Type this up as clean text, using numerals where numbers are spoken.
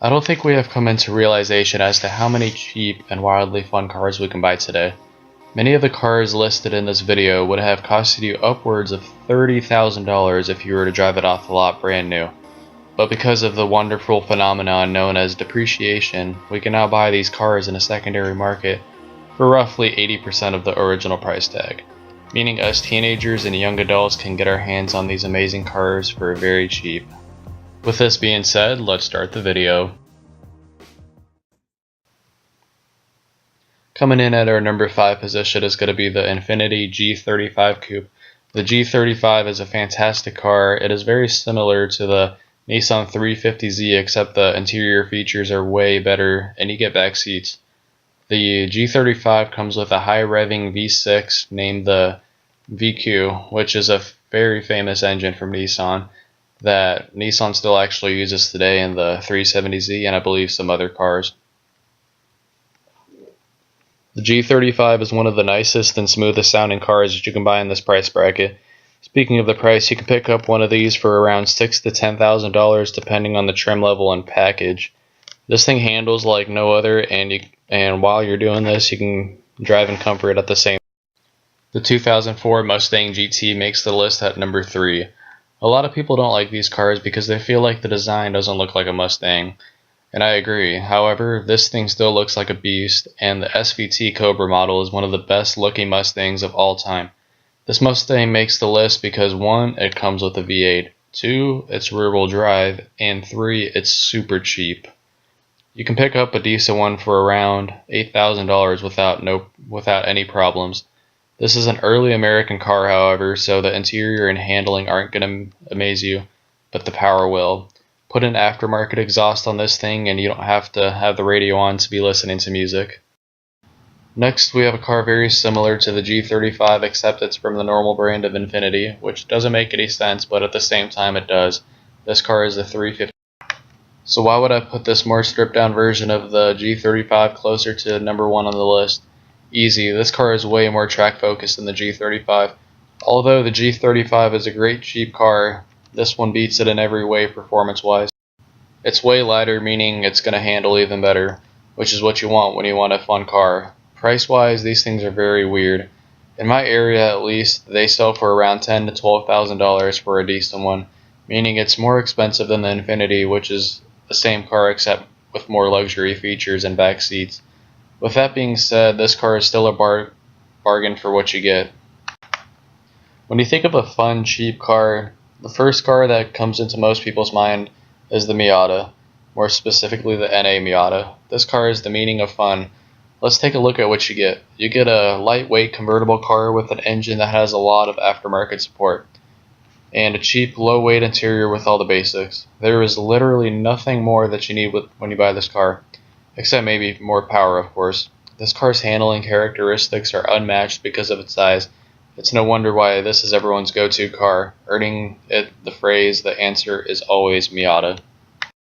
I don't think we have come into realization as to how many cheap and wildly fun cars we can buy today. Many of the cars listed in this video would have costed you upwards of $30,000 if you were to drive it off the lot brand new. But because of the wonderful phenomenon known as depreciation, we can now buy these cars in a secondary market for roughly 80% of the original price tag, meaning us teenagers and young adults can get our hands on these amazing cars for very cheap. With this being said, let's start the video. Coming in at our number 5 position is going to be the Infiniti G35 Coupe. The G35 is a fantastic car. It is very similar to the Nissan 350Z, except the interior features are way better and you get back seats. The G35 comes with a high revving V6 named the VQ, which is a very famous engine from Nissan that Nissan still actually uses today in the 370Z and I believe some other cars. The G35 is one of the nicest and smoothest sounding cars that you can buy in this price bracket. Speaking of the price, you can pick up one of these for around $6,000 to $10,000 depending on the trim level and package. This thing handles like no other, and while you're doing this, you can drive in comfort at the same time. The 2004 Mustang GT makes the list at number 3. A lot of people don't like these cars because they feel like the design doesn't look like a Mustang, and I agree. However, this thing still looks like a beast, and the SVT Cobra model is one of the best looking Mustangs of all time. This Mustang makes the list because 1, it comes with a V8, 2, it's rear-wheel drive, and 3, it's super cheap. You can pick up a decent one for around $8,000 without any problems. This is an early American car, however, so the interior and handling aren't going to amaze you, but the power will. Put an aftermarket exhaust on this thing and you don't have to have the radio on to be listening to music. Next, we have a car very similar to the G35, except it's from the normal brand of Infiniti, which doesn't make any sense, but at the same time it does. This car is the 350. So why would I put this more stripped down version of the G35 closer to number 1 on the list? Easy, this car is way more track focused than the G35. Although the G35 is a great cheap car, this one beats it in every way performance wise. It's way lighter, meaning it's going to handle even better, which is what you want when you want a fun car. Price wise, these things are very weird. In my area at least, they sell for around $10,000 to $12,000 for a decent one, meaning it's more expensive than the Infiniti, which is the same car except with more luxury features and back seats. With that being said, this car is still a bargain for what you get. When you think of a fun, cheap car, the first car that comes into most people's mind is the Miata, more specifically the NA Miata. This car is the meaning of fun. Let's take a look at what you get. You get a lightweight convertible car with an engine that has a lot of aftermarket support, and a cheap, low-weight interior with all the basics. There is literally nothing more that you need when you buy this car, except maybe more power, of course. This car's handling characteristics are unmatched because of its size. It's no wonder why this is everyone's go-to car, earning it the phrase, "The answer is always Miata."